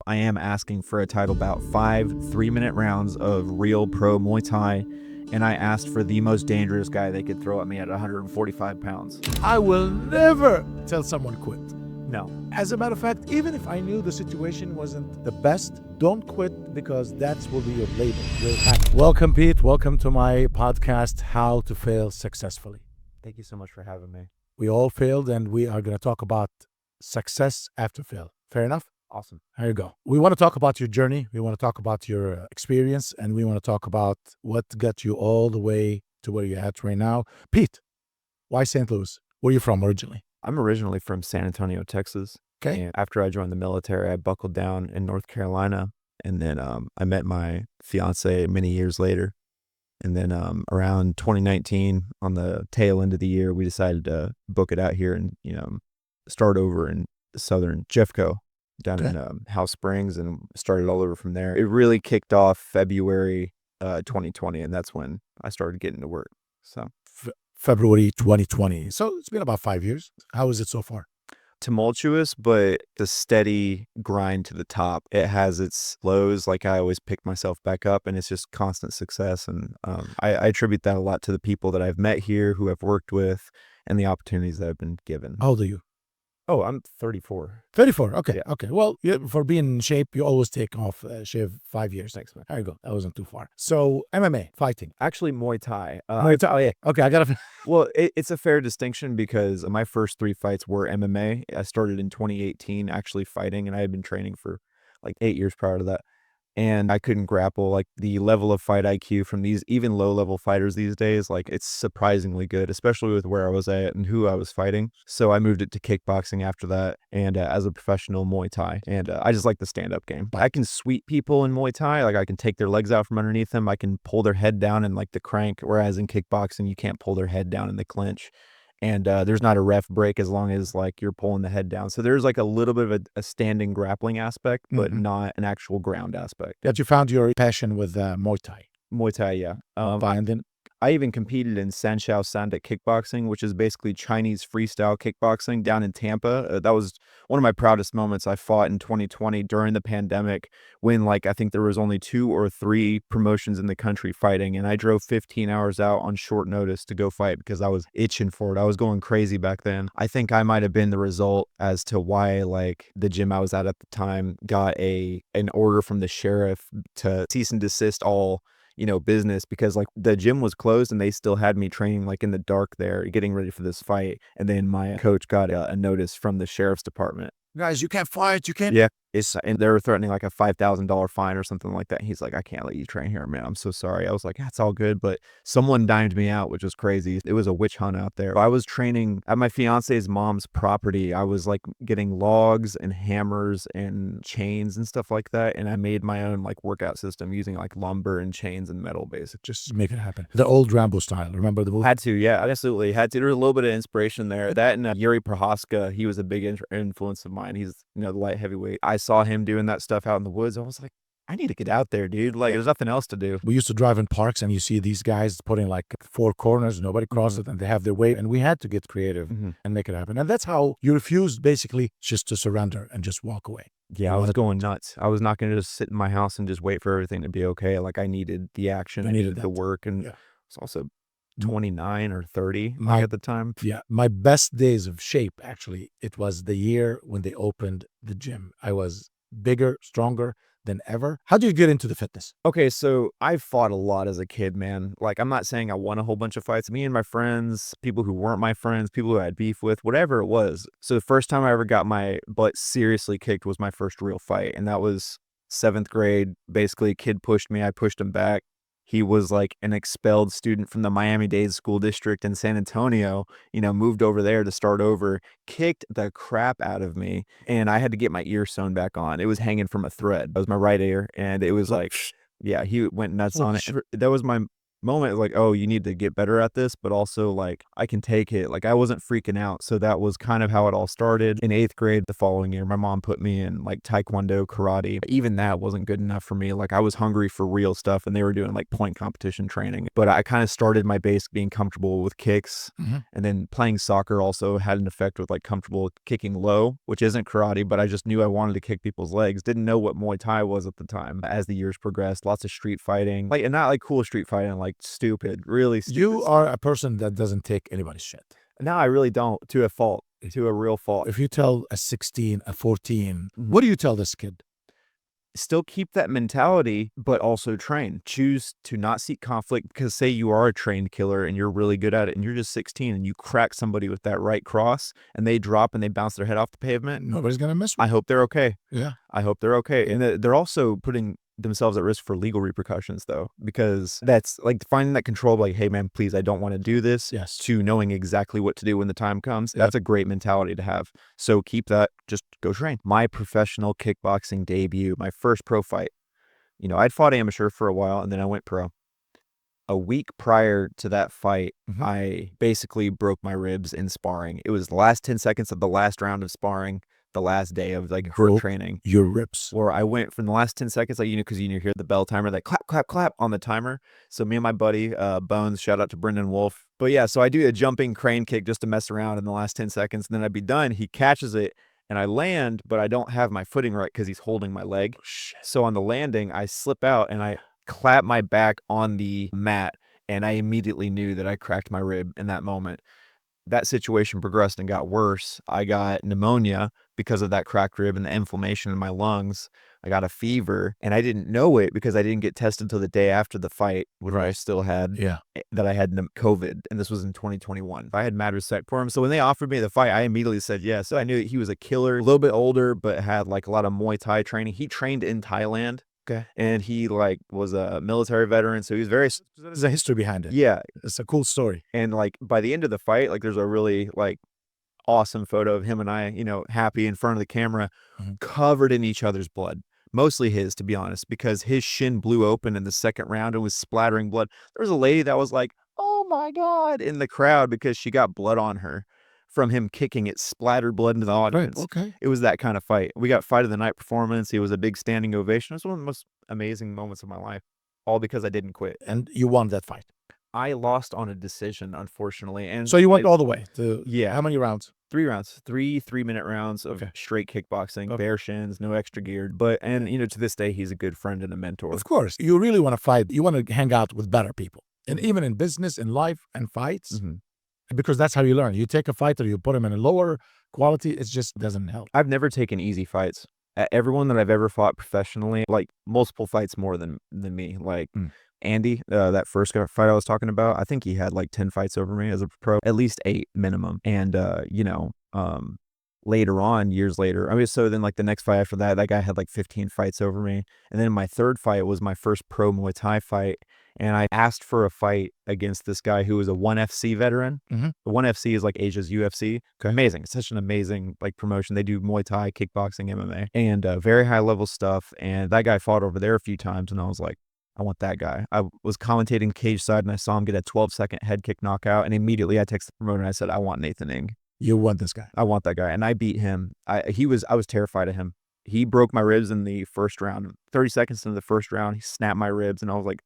I am asking for a title bout, 5 3-minute rounds of real pro Muay Thai, and I asked for the most dangerous guy they could throw at me at 145 pounds. I will never tell someone quit. No. As a matter of fact, even if I knew the situation wasn't the best, don't quit, because that will be your label. Welcome, Pete. Welcome to my podcast, How to Fail Successfully. Thank you so much for having me. We all failed, and we are going to talk about success after fail. Fair enough? Awesome. There you go. We want to talk about your journey. We want to talk about your experience, and we want to talk about what got you all the way to where you're at right now. Pete, why St. Louis? Where are you from originally? I'm originally from San Antonio, Texas. Okay. And after I joined the military, I buckled down in North Carolina, and then I met my fiance many years later. And then around 2019, on the tail end of the year, we decided to book it out here and, start over in southern Jeffco down in House Springs, and started all over from there. It really kicked off February 2020, and that's when I started getting to work. So February 2020. So it's been about 5 years. How is it so far? Tumultuous, but the steady grind to the top. It has its lows. Like, I always pick myself back up, and it's just constant success. And I attribute that a lot to the people that I've met here, who I've worked with, and the opportunities that I've been given. How old are you? Oh, I'm 34. 34. Okay. Yeah. Okay. Well, for being in shape, you always take off shave 5 years. Thanks, man. There you go. That wasn't too far. So MMA, fighting. Actually, Muay Thai. Muay Thai. Oh, yeah. Okay. I got to. Well, it's a fair distinction, because my first 3 fights were MMA. I started in 2018 actually fighting, and I had been training for like 8 years prior to that. And I couldn't grapple, like, the level of fight IQ from these even low-level fighters these days. Like, it's surprisingly good, especially with where I was at and who I was fighting. So I moved it to kickboxing after that, and as a professional Muay Thai. And I just like the stand-up game. I can sweep people in Muay Thai. Like, I can take their legs out from underneath them. I can pull their head down in, like, the crank, whereas in kickboxing, you can't pull their head down in the clinch. And there's not a ref break as long as, like, you're pulling the head down. So there's, like, a little bit of a standing grappling aspect, but not an actual ground aspect. That you found your passion with Muay Thai. Muay Thai, yeah. Finding. I even competed in Sanshao Sandak kickboxing, which is basically Chinese freestyle kickboxing, down in Tampa. That was one of my proudest moments. I fought in 2020 during the pandemic, when, like, I think there was only 2 or 3 promotions in the country fighting, and I drove 15 hours out on short notice to go fight because I was itching for it. I was going crazy back then. I think I might have been the result as to why, like, the gym I was at the time got an order from the sheriff to cease and desist all business, because, like, the gym was closed and they still had me training, like, in the dark there, getting ready for this fight. And then my coach got a notice from the sheriff's department. Guys, you can't fight. You can't. Yeah. And they were threatening like a $5,000 fine or something like that. And he's like, I can't let you train here, man. I'm so sorry. I was like, that's all good. But someone dimed me out, which was crazy. It was a witch hunt out there. I was training at my fiance's mom's property. I was, like, getting logs and hammers and chains and stuff like that. And I made my own, like, workout system using, like, lumber and chains and metal, basically. Just make it happen. The old Rambo style. Remember the movie? Had to, yeah, absolutely. Had to. There was a little bit of inspiration there. That and Yuri Prohaska, he was a big influence of mine. He's, the light heavyweight. I saw him doing that stuff out in the woods. I was like, I need to get out there, dude. Like, there's nothing else to do. We used to drive in parks, and you see these guys putting, like, 4 corners, nobody crosses it, and they have their way. And we had to get creative and make it happen. And that's how you refused, basically, just to surrender and just walk away. Yeah, I was going nuts. I was not going to just sit in my house and just wait for everything to be okay. Like, I needed the action. I needed the work. And I was also 29 or 30 at the time. Yeah. My best days of shape, actually, it was the year when they opened the gym. I was bigger, stronger than ever. How do you get into the fitness? Okay, so I fought a lot as a kid, man. Like, I'm not saying I won a whole bunch of fights. Me and my friends, people who weren't my friends, people who I had beef with, whatever it was. So the first time I ever got my butt seriously kicked was my first real fight. And that was 7th grade. Basically, a kid pushed me. I pushed him back. He was, like, an expelled student from the Miami-Dade School District in San Antonio, moved over there to start over, kicked the crap out of me, and I had to get my ear sewn back on. It was hanging from a thread. That was my right ear, and it was like, yeah, he went nuts on it. That was my moment like, oh, you need to get better at this, but also like I can take it. Like I wasn't freaking out. So that was kind of how it all started. In 8th grade the following year, my mom put me in like taekwondo, karate. Even that wasn't good enough for me. Like I was hungry for real stuff and they were doing like point competition training. But I kind of started my base being comfortable with kicks. And then playing soccer also had an effect with like comfortable kicking low, which isn't karate, but I just knew I wanted to kick people's legs. Didn't know what Muay Thai was at the time. As the years progressed, lots of street fighting, like, and not like cool street fighting, like stupid, really stupid You stuff. are a person that doesn't take anybody's shit. Now I really don't, to a fault, to a real fault. If you tell a 16, a 14, Mhm. what do you tell this kid? Still keep that mentality, but also train. Choose to not seek conflict because say you are a trained killer and you're really good at it and you're just 16 and you crack somebody with that right cross and they drop and they bounce their head off the pavement. Nobody's gonna mess I with hope they're okay. you. Yeah. I hope they're okay. And they're also putting themselves at risk for legal repercussions though, because that's like finding that control of like, hey man, please, I don't want to do this, Yes. to knowing exactly what to do when the time comes. Yep. That's a great mentality to have. So keep that, just go train. My professional kickboxing debut, my first pro fight, you know, I'd fought amateur for a while and then I went pro. A week prior to that fight, I basically broke my ribs in sparring. It was the last 10 seconds of the last round of sparring, the last day of like hard training. Your ribs. Where I went from the last 10 seconds, like, you know, because you hear the bell timer, like clap, clap, clap on the timer. So me and my buddy, Bones, shout out to Brendan Wolf. But yeah, so I do a jumping crane kick just to mess around in the last 10 seconds. And then I'd be done. He catches it and I land, but I don't have my footing right because he's holding my leg. So on the landing, I slip out and I clap my back on the mat. And I immediately knew that I cracked my rib in that moment. That situation progressed and got worse. I got pneumonia because of that cracked rib and the inflammation in my lungs. I got a fever and I didn't know it because I didn't get tested until the day after the fight, which I still had, that I had COVID. And this was in 2021. I had mad respect for him. So when they offered me the fight, I immediately said yes. So I knew that he was a killer, a little bit older, but had like a lot of Muay Thai training. He trained in Thailand. Okay. And he like was a military veteran. So he was very, There's a history behind it. yeah. It's a cool story. And like by the end of the fight, like there's a really like awesome photo of him and I, you know, happy in front of the camera, covered in each other's blood. Mostly his, to be honest, because his shin blew open in the second round and was splattering blood. There was a lady that was like, oh my God, in the crowd because she got blood on her from him kicking. It splattered blood into the audience. Okay. It was that kind of fight. We got fight of the night performance. It was a big standing ovation. It was one of the most amazing moments of my life, all because I didn't quit. And you won that fight. I lost on a decision, unfortunately. And so you went all the way to, yeah. How many rounds? 3 rounds, 3-minute rounds of straight kickboxing, bare shins, no extra geared. But, and you know, to this day, he's a good friend and a mentor. Of course, you really want to fight. You want to hang out with better people. And even in business, in life, and fights, because that's how you learn. You take a fighter, you put him in a lower quality, it just doesn't help. I've never taken easy fights. Everyone that I've ever fought professionally, like multiple fights more than me, like Andy, that first fight I was talking about, I think he had like 10 fights over me as a pro, at least 8 minimum. And, you know, later on, years later, I mean, so then like the next fight after that, that guy had like 15 fights over me. And then my third fight was my first pro Muay Thai fight. And I asked for a fight against this guy who was a 1FC veteran. The 1FC is like Asia's UFC. Amazing. It's such an amazing like promotion. They do Muay Thai, kickboxing, MMA, and very high level stuff. And that guy fought over there a few times. And I was like, I want that guy. I was commentating cage side and I saw him get a 12-second head kick knockout. And immediately I texted the promoter and I said, I want Nathan Ng. You want this guy. I want that guy. And I beat him. I was terrified of him. He broke my ribs in the first round. 30 seconds into the first round, he snapped my ribs. And I was like,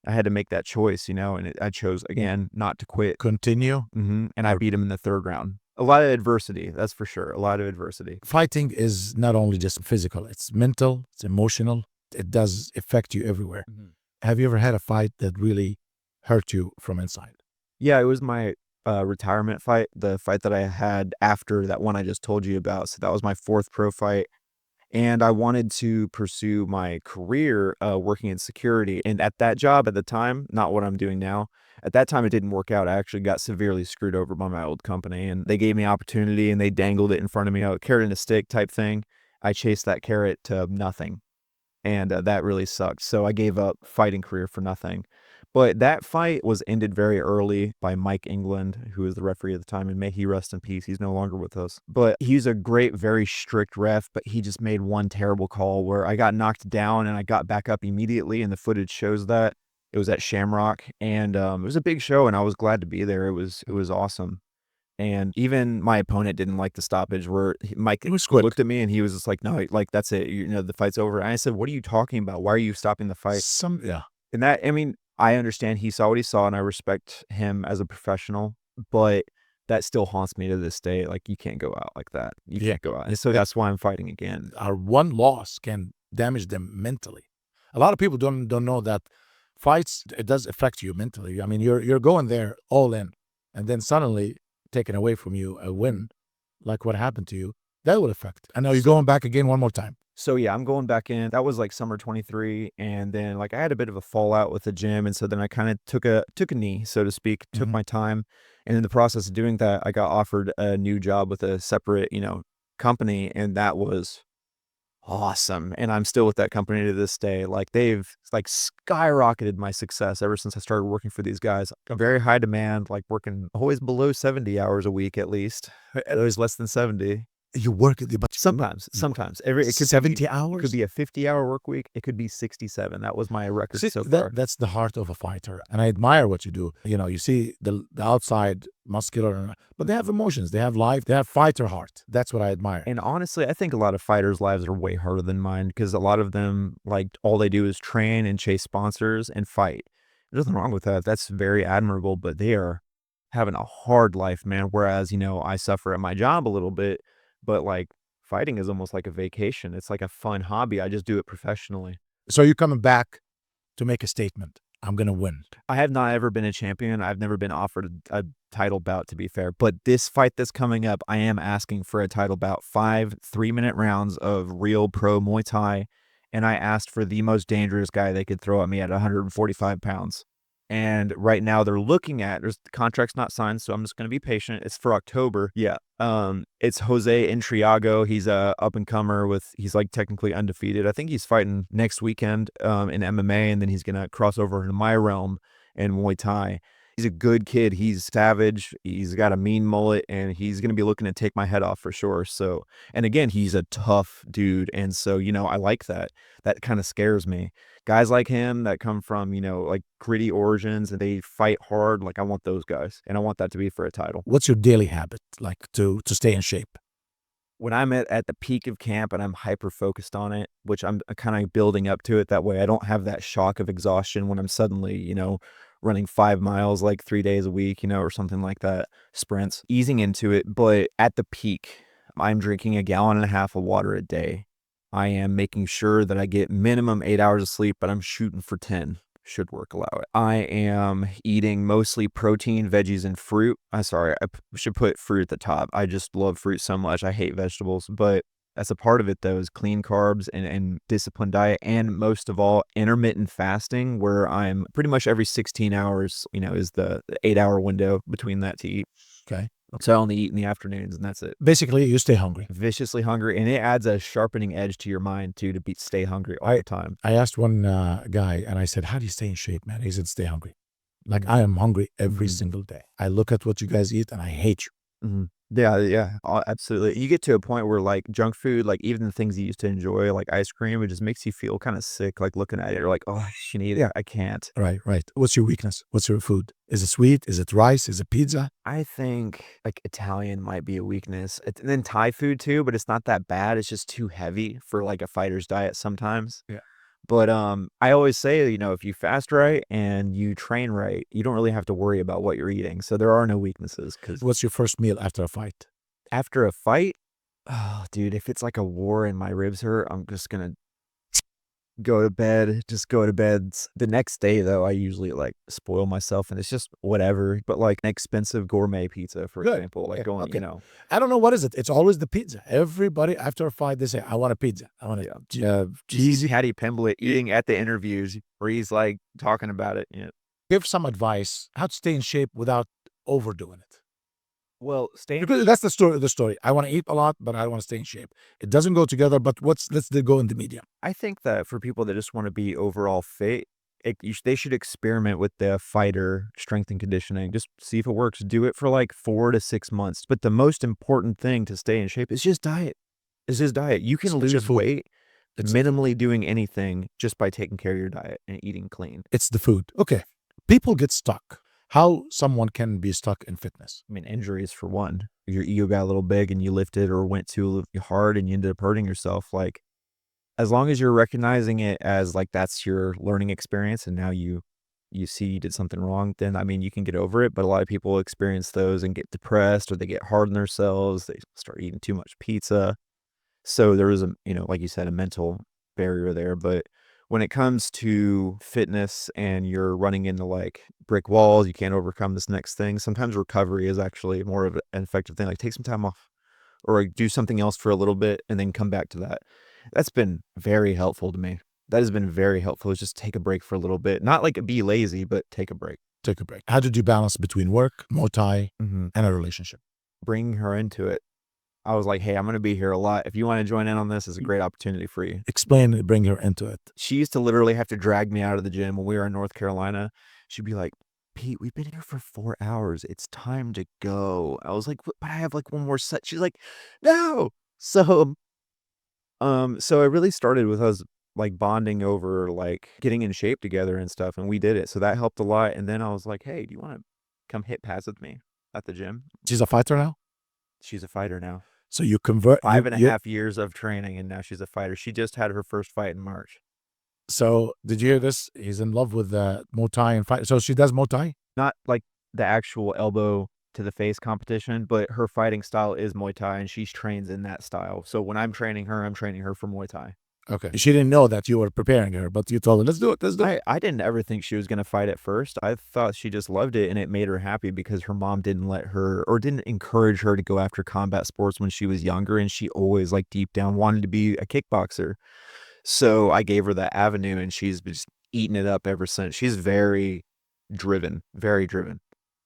I had to make that choice, you know, and I chose again not to quit. Continue. And I beat him in the third round. A lot of adversity, that's for sure. A lot of adversity. Fighting is not only just physical, it's mental, it's emotional. It does affect you everywhere. Have you ever had a fight that really hurt you from inside? Yeah, it was my retirement fight, the fight that I had after that one I just told you about. So that was my 4th pro fight. And I wanted to pursue my career working in security. And at that job at the time, not what I'm doing now, at that time it didn't work out. I actually got severely screwed over by my old company. And they gave me opportunity and they dangled it in front of me, a carrot and a stick type thing. I chased that carrot to nothing. And that really sucked. So I gave up fighting career for nothing. But that fight was ended very early by Mike England, who was the referee at the time, and may he rest in peace. He's no longer with us. But he's a great, very strict ref, but he just made one terrible call where I got knocked down and I got back up immediately, and the footage shows that. It was at Shamrock, and it was a big show, and I was glad to be there. It was awesome. And even my opponent didn't like the stoppage where Mike It was quick. looked at me and he was just like, "No, like that's it. The fight's over." And I said, "What are you talking about? Why are you stopping the fight?" Yeah. And that, I mean, I understand he saw what he saw, and I respect him as a professional, but that still haunts me to this day. Like, you can't go out like that. You Yeah. can't go out. And so that's why I'm fighting again. Our one loss can damage them mentally. A lot of people don't know that fights, it does affect you mentally. I mean, you're going there all in, and then suddenly taken away from you a win, like what happened to you, that will affect. I know you're going back again one more time. So yeah, I'm going back in. That was like summer 23, and then like I had a bit of a fallout with the gym, and so then I kind of took a knee, so to speak, took my time, and in the process of doing that, I got offered a new job with a separate, company, and that was awesome. And I'm still with that company to this day. Like they've like skyrocketed my success ever since I started working for these guys. Very high demand, like working always below 70 hours a week at least. Always less than 70. You work at the but Sometimes it could 70 It hours. could be a 50-hour work week. It could be 67. That was my record See, so far. that's the heart of a fighter, and I admire what you do. You see the outside muscular, but they have emotions, they have life, they have fighter heart. That's what I admire. And honestly, I think a lot of fighters' lives are way harder than mine because a lot of them, like, all they do is train and chase sponsors and fight. There's nothing wrong with that. That's very admirable, but they are having a hard life, man. Whereas, I suffer at my job a little bit, but like fighting is almost like a vacation. It's like a fun hobby. I just do it professionally. So you're coming back to make a statement. I'm gonna win. I have not ever been a champion. I've never been offered a title bout, to be fair. But this fight that's coming up, I am asking for a title bout. 5 3-minute rounds of real pro Muay Thai. And I asked for the most dangerous guy they could throw at me at 145 pounds. And right now they're looking at, the contract's not signed, so I'm just going to be patient. It's for October. Yeah. It's Jose Intriago. He's a up and comer he's like technically undefeated. I think he's fighting next weekend, in MMA, and then he's going to cross over into my realm in Muay Thai. He's a good kid. He's savage. He's got a mean mullet, and he's going to be looking to take my head off for sure. So, and again, he's a tough dude. And so, I like that. That kind of scares me. Guys like him that come from, like gritty origins and they fight hard. Like I want those guys, and I want that to be for a title. What's your daily habit like to stay in shape? When I'm at the peak of camp and I'm hyper focused on it, which I'm kind of building up to it that way, I don't have that shock of exhaustion when I'm suddenly, running 5 miles like 3 days a week, or something like that, sprints, easing into it. But at the peak, I'm drinking 1.5 gallons of water a day. I am making sure that I get minimum 8 hours of sleep, but I'm shooting for 10. Should work allow it. I am eating mostly protein, veggies, and fruit. I'm sorry, I should put fruit at the top. I just love fruit so much. I hate vegetables, but as a part of it, though, is clean carbs and disciplined diet, and most of all, intermittent fasting, where I'm pretty much every 16 hours, is the 8-hour window between that to eat. Okay. So I only eat in the afternoons, and that's it. Basically, you stay hungry. Viciously hungry, and it adds a sharpening edge to your mind, too, to stay hungry all the time. I asked one guy, and I said, how do you stay in shape, man? He said, stay hungry. Like, I am hungry every single day. I look at what you guys eat, and I hate you. Yeah, absolutely. You get to a point where like junk food, like even the things you used to enjoy, like ice cream, it just makes you feel kind of sick. Like looking at it, you're like, oh, I should eat it. Yeah, I can't. Right. What's your weakness? What's your food? Is it sweet? Is it rice? Is it pizza? I think like Italian might be a weakness. And then Thai food too, but it's not that bad. It's just too heavy for like a fighter's diet sometimes. Yeah. But I always say, if you fast right and you train right, you don't really have to worry about what you're eating. So there are no weaknesses. Because What's your first meal after a fight? after a fight, oh, dude, if it's like a war and my ribs hurt, I'm just gonna go to bed. Just go to bed. The next day, though, I usually like spoil myself, and it's just whatever. But like an expensive gourmet pizza, for Good. example, like Okay. going, Okay. I don't know what is it. It's always the pizza. Everybody after a fight, they say, I want a pizza. I want a cheesy. Hattie Pimblett eating at the interviews where he's like talking about it. Yeah. Give some advice how to stay in shape without overdoing it. Well, Because that's the story. I want to eat a lot, but I don't want to stay in shape. It doesn't go together, but let's go in the medium. I think that for people that just want to be overall fit, they should experiment with the fighter strength and conditioning. Just see if it works. Do it for like 4 to 6 months. But the most important thing to stay in shape is just diet. It's just diet. You can It's your lose food. weight, It's minimally doing anything just by taking care of your diet and eating clean. it's the food. Okay. People get stuck. How someone can be stuck in fitness? I mean, injuries for one. Your ego got a little big and you lifted or went too hard and you ended up hurting yourself. Like, as long as you're recognizing it as like that's your learning experience and now you see you did something wrong, then I mean you can get over it. But a lot of people experience those and get depressed or they get hard on themselves. They start eating too much pizza. So there is a, like you said, a mental barrier there. But when it comes to fitness and you're running into like brick walls, you can't overcome this next thing. Sometimes recovery is actually more of an effective thing. Like take some time off or like, do something else for a little bit and then come back to that. That's been very helpful to me. That has been very helpful is just take a break for a little bit. Not like be lazy, but take a break. Take a break. How did you balance between work, Muay Thai, Mm-hmm. and a relationship? Bringing her into it. I was like, hey, I'm going to be here a lot. If you want to join in on this, it's a great opportunity for you. Explain, bring her into it. She used to literally have to drag me out of the gym when we were in North Carolina. She'd be like, Pete, we've been here for 4 hours. It's time to go. I was like, but I have like one more set. She's like, no. So it really started with us like bonding over like getting in shape together and stuff. And we did it. So that helped a lot. And then I was like, hey, do you want to come hit pads with me at the gym? She's a fighter now? She's a fighter now. So you convert 5.5 years of training and now she's a fighter. She just had her first fight in March. So did you hear this? He's in love with Muay Thai and fight. So she does Muay Thai? Not like the actual elbow to the face competition, but her fighting style is Muay Thai and she trains in that style. So when I'm training her for Muay Thai. Okay. She didn't know that you were preparing her, but you told her, let's do it. Let's do it. I didn't ever think she was going to fight at first. I thought she just loved it and it made her happy because her mom didn't let her or didn't encourage her to go after combat sports when she was younger. And she always like deep down wanted to be a kickboxer. So I gave her that avenue and she's just eaten it up ever since. She's very driven, very driven.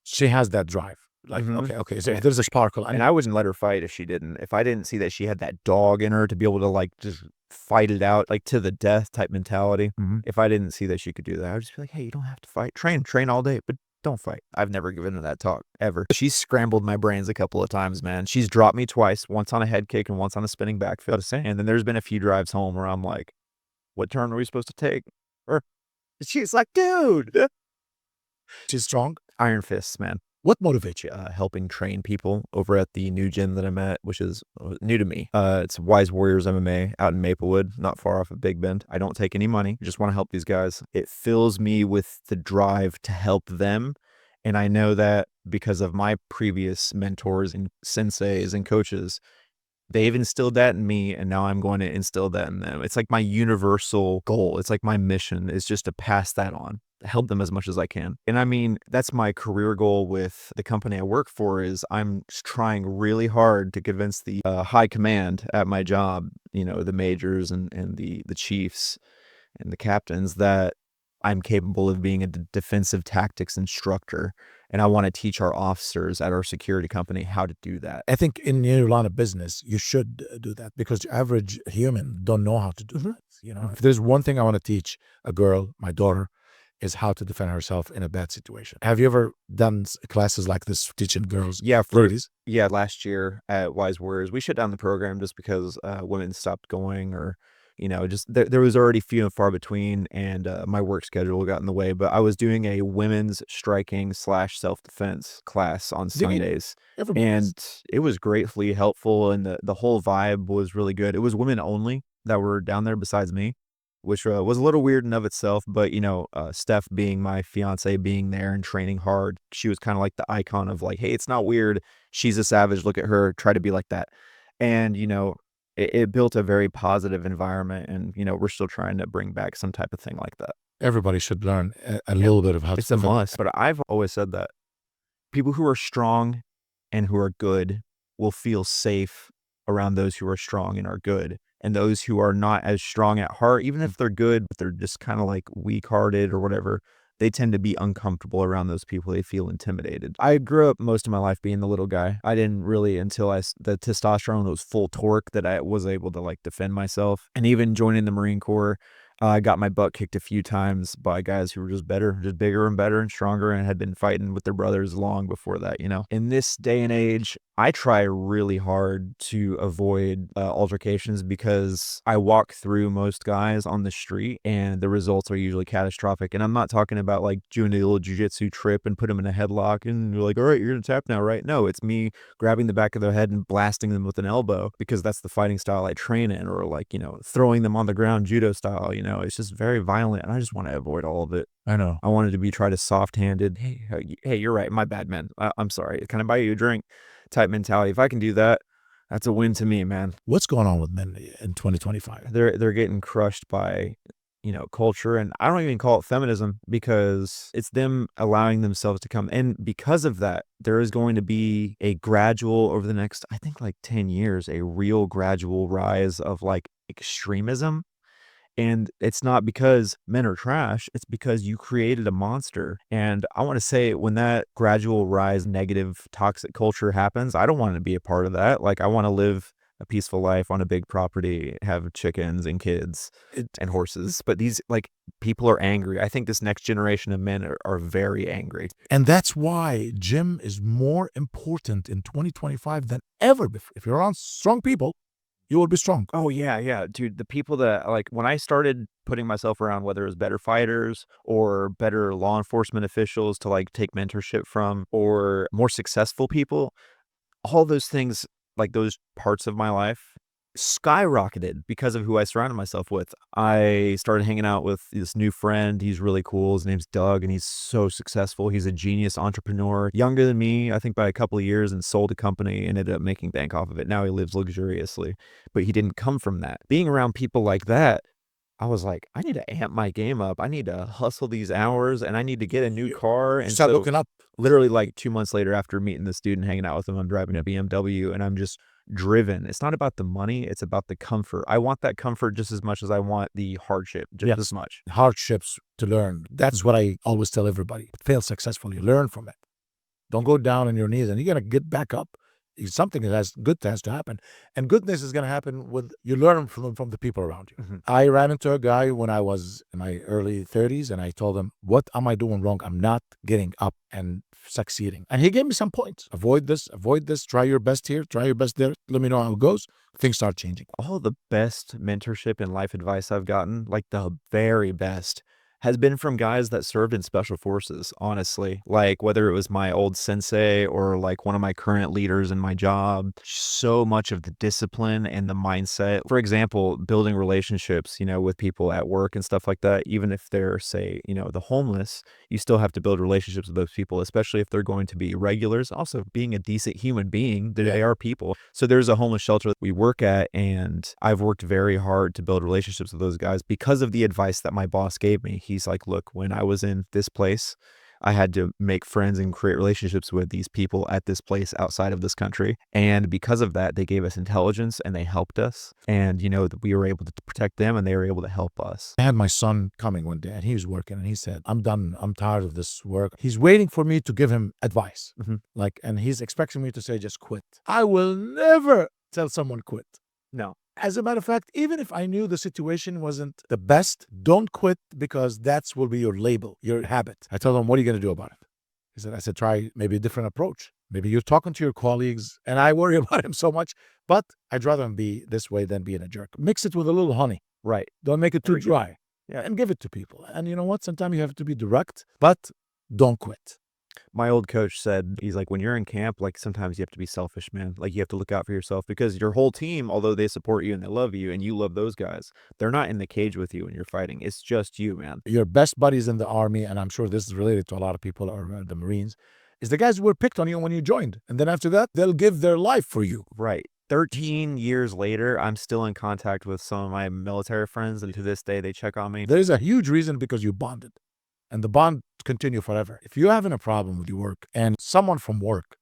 She has that drive. Like, okay. So there's a sparkle. And I wouldn't let her fight if she didn't. If I didn't see that she had that dog in her to be able to like just fight it out, like to the death type mentality. If I didn't see that she could do that, I would just be like, hey, you don't have to fight. Train all day, but don't fight. I've never given her that talk ever. She's scrambled my brains a couple of times, man. She's dropped me twice, once on a head kick and once on a spinning backfield. And then there's been a few drives home where I'm like, what turn are we supposed to take? Or she's like, dude. She's strong. Iron fists, man. What motivates you? Helping train people over at the new gym that I'm at, which is new to me. It's Wise Warriors MMA out in Maplewood, not far off of Big Bend. I don't take any money. I just want to help these guys. It fills me with the drive to help them. And I know that because of my previous mentors and senseis and coaches, they've instilled that in me, and now I'm going to instill that in them. It's like my universal goal. It's like my mission is just to pass that on, help them as much as I can. And I mean, that's my career goal with the company I work for is I'm trying really hard to convince the high command at my job, the majors and the chiefs and the captains that I'm capable of being a defensive tactics instructor. And I want to teach our officers at our security company how to do that. I think in your line of business, you should do that because the average human don't know how to do that. If there's one thing I want to teach a girl, my daughter, is how to defend herself in a bad situation. Have you ever done classes like this teaching girls? Yeah, ladies. Yeah, last year at Wise Warriors, we shut down the program just because women stopped going or just there was already few and far between and my work schedule got in the way, but I was doing a women's striking / self-defense class on Sundays and it was greatly helpful and the whole vibe was really good. It was women only that were down there besides me, which was a little weird in of itself, but Steph being my fiance being there and training hard, she was kind of like the icon of like, hey, it's not weird. She's a savage. Look at her. Try to be like that. And, it built a very positive environment and, we're still trying to bring back some type of thing like that. Everybody should learn a little bit of how to It's a must, but I've always said that people who are strong and who are good will feel safe around those who are strong and are good. And those who are not as strong at heart, even if they're good, but they're just kind of like weak-hearted or whatever, they tend to be uncomfortable around those people. They feel intimidated. I grew up most of my life being the little guy. I didn't really until the testosterone was full torque that I was able to like defend myself. And even joining the Marine Corps, I got my butt kicked a few times by guys who were just better, just bigger and better and stronger and had been fighting with their brothers long before that, In this day and age, I try really hard to avoid altercations because I walk through most guys on the street and the results are usually catastrophic. And I'm not talking about like doing a little jujitsu trip and put them in a headlock and you're like, all right, you're gonna tap now, right? No, it's me grabbing the back of their head and blasting them with an elbow because that's the fighting style I train in, or like, throwing them on the ground judo style, it's just very violent and I just want to avoid all of it. I know. I wanted to be tried as soft-handed. Hey, you're right. My bad, man. I'm sorry. Can I buy you a drink? Type mentality. If I can do that, that's a win to me, man. What's going on with men in 2025? They're getting crushed by, culture, and I don't even call it feminism because it's them allowing themselves to come. And because of that, there is going to be a gradual over the next, I think like 10 years, a real gradual rise of like extremism. And it's not because men are trash, it's because you created a monster. And I want to say when that gradual rise, negative, toxic culture happens, I don't want to be a part of that. Like, I want to live a peaceful life on a big property, have chickens and kids and horses. But these, like, people are angry. I think this next generation of men are very angry. And that's why gym is more important in 2025 than ever before. If you're around strong people, you will be strong. Oh, yeah, yeah, dude, the people that like, when I started putting myself around, whether it was better fighters or better law enforcement officials to, like, take mentorship from, or more successful people, all those things, like, those parts of my life skyrocketed because of who I surrounded myself with. I started hanging out with this new friend. He's really cool. His name's Doug, and he's so successful. He's a genius entrepreneur, younger than me, I think by a couple of years, and sold a company and ended up making bank off of it. Now he lives luxuriously, but he didn't come from that. Being around people like that, I was like, I need to amp my game up. I need to hustle these hours and I need to get a new car. And Start so looking up. literally like 2 months later after meeting this dude and hanging out with him, I'm driving a BMW and I'm just driven. It's not about the money, it's about the comfort. I want that comfort just as much as I want the hardship, just as much. Hardships to learn. That's what I always tell everybody. Fail successfully. Learn from it. Don't go down on your knees, and you're going to get back up. Something that has good has to happen, and goodness is going to happen with you learn from the people around you. I ran into a guy when I was in my early 30s, and I told him, what am I doing wrong? I'm not getting up and succeeding. And he gave me some points. Avoid this, try your best here, try your best there, let me know how it goes. Things start changing. All the best mentorship and life advice I've gotten, like the very best, has been from guys that served in special forces, honestly. Like, whether it was my old sensei or like one of my current leaders in my job, so much of the discipline and the mindset. For example, building relationships, with people at work and stuff like that, even if they're, say, the homeless, you still have to build relationships with those people, especially if they're going to be regulars. Also, being a decent human being, they are people. So there's a homeless shelter that we work at, and I've worked very hard to build relationships with those guys because of the advice that my boss gave me. He's like, look, when I was in this place, I had to make friends and create relationships with these people at this place outside of this country. And because of that, they gave us intelligence and they helped us. And, that we were able to protect them and they were able to help us. I had my son coming one day and he was working and he said, I'm done. I'm tired of this work. He's waiting for me to give him advice. And he's expecting me to say, just quit. I will never tell someone quit. No. As a matter of fact, even if I knew the situation wasn't the best, don't quit, because that's will be your label, your habit. I told him, what are you going to do about it? He said, I said, try maybe a different approach. Maybe you're talking to your colleagues, and I worry about him so much, but I'd rather him be this way than being a jerk. Mix it with a little honey. Right. Don't make it too dry. Yeah. And give it to people. And you know what? Sometimes you have to be direct, but don't quit. My old coach said, he's like, when you're in camp, like, sometimes you have to be selfish, man. Like, you have to look out for yourself because your whole team, although they support you and they love you and you love those guys, they're not in the cage with you when you're fighting. It's just you, man. Your best buddies in the Army, and I'm sure this is related to a lot of people, or the Marines, is the guys who were picked on you when you joined. And then after that, they'll give their life for you. Right. 13 years later, I'm still in contact with some of my military friends, and to this day, they check on me. There is a huge reason, because you bonded. And the bond continue forever. If you're having a problem with your work and someone from work,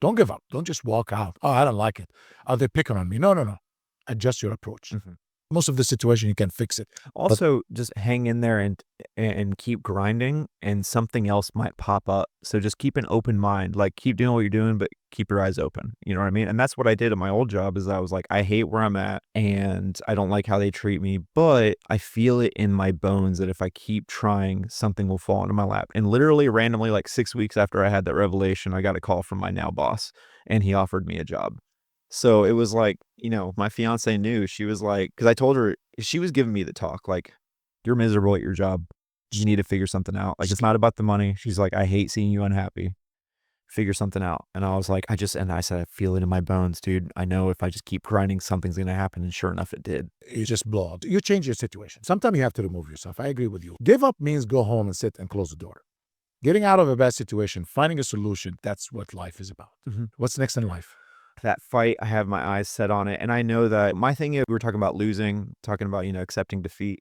don't give up. Don't just walk out. Oh, I don't like it. Are they picking on me? No. Adjust your approach. most of the situation you can fix it. But Also, just hang in there and keep grinding, and something else might pop up. So just keep an open mind, like keep doing what you're doing, but keep your eyes open. You know what I mean? And that's what I did at my old job. Is I was like, I hate where I'm at, and I don't like how they treat me, but I feel it in my bones that if I keep trying, something will fall into my lap. And literally, randomly, like 6 weeks after I had that revelation, I got a call from my now boss, and he offered me a job. So it was like, my fiance knew. She was like, because I told her, she was giving me the talk, like, you're miserable at your job. You need to figure something out. Like, it's not about the money. She's like, I hate seeing you unhappy. Figure something out. And I was like, and I said, I feel it in my bones, dude. I know if I just keep grinding, something's going to happen. And sure enough, it did. you just blow out. You change your situation. Sometimes you have to remove yourself. I agree with you. Give up means go home and sit and close the door. Getting out of a bad situation, finding a solution, that's what life is about. What's next in life? That fight, I have my eyes set on it. And I know that my thing is, we were talking about losing, talking about, accepting defeat.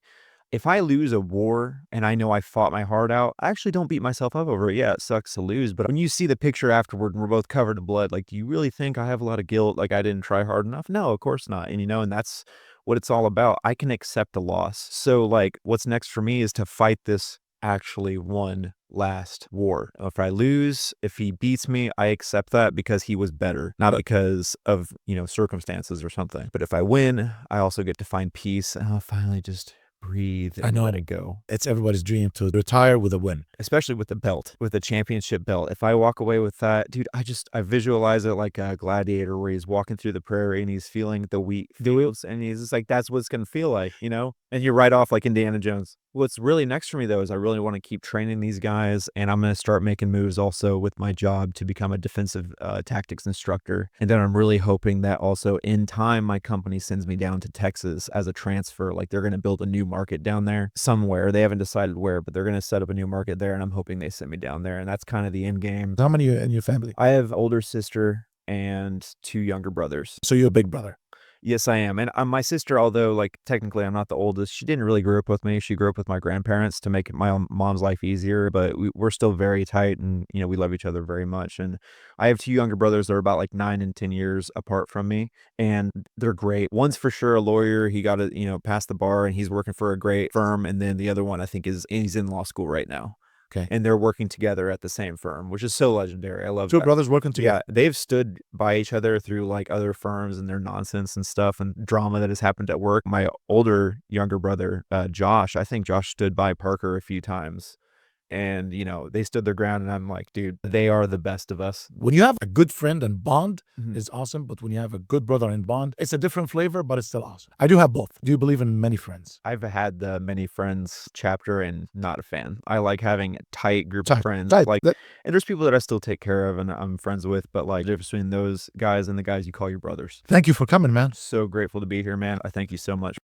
If I lose a war and I know I fought my heart out, I actually don't beat myself up over it. Yeah, it sucks to lose. But when you see the picture afterward and we're both covered in blood, like, do you really think I have a lot of guilt? Like, I didn't try hard enough? No, of course not. And, and that's what it's all about. I can accept a loss. So, like, what's next for me is to fight this actually one last war. If I lose, if he beats me, I accept that because he was better, not because of, circumstances or something. But if I win, I also get to find peace, and I'll finally just breathe and let it go. It's everybody's dream to retire with a win. Especially with the belt, with the championship belt. If I walk away with that, dude, I visualize it like a gladiator where he's walking through the prairie and he's feeling the wheat fields, and he's just like, that's what it's gonna feel like, And you're right off like Indiana Jones. What's really next for me, though, is I really want to keep training these guys, and I'm going to start making moves also with my job to become a defensive tactics instructor. And then I'm really hoping that also in time, my company sends me down to Texas as a transfer. Like, they're going to build a new market down there somewhere. They haven't decided where, but they're going to set up a new market there, and I'm hoping they send me down there. And that's kind of the end game. How many in your family? I have older sister and 2 younger brothers. So you're a big brother. Yes, I am. And my sister, although like technically I'm not the oldest, she didn't really grow up with me. She grew up with my grandparents to make my own mom's life easier, but we're still very tight, and, we love each other very much. And I have 2 younger brothers that are about like 9 and 10 years apart from me, and they're great. One's for sure a lawyer. He got to, pass the bar, and he's working for a great firm. And then the other one, I think, he's in law school right now. Okay. And they're working together at the same firm, which is so legendary. I love 2 that. brothers working together. Yeah, they've stood by each other through like other firms and their nonsense and stuff and drama that has happened at work. My younger brother, Josh, I think Josh stood by Parker a few times. And, they stood their ground, and I'm like, dude, they are the best of us. When you have a good friend and bond, is awesome. But when you have a good brother and bond, it's a different flavor, but it's still awesome. I do have both. Do you believe in many friends? I've had the many friends chapter and not a fan. I like having a tight group of friends. Tight. And there's people that I still take care of and I'm friends with, but like the difference between those guys and the guys you call your brothers. Thank you for coming, man. So grateful to be here, man. I thank you so much.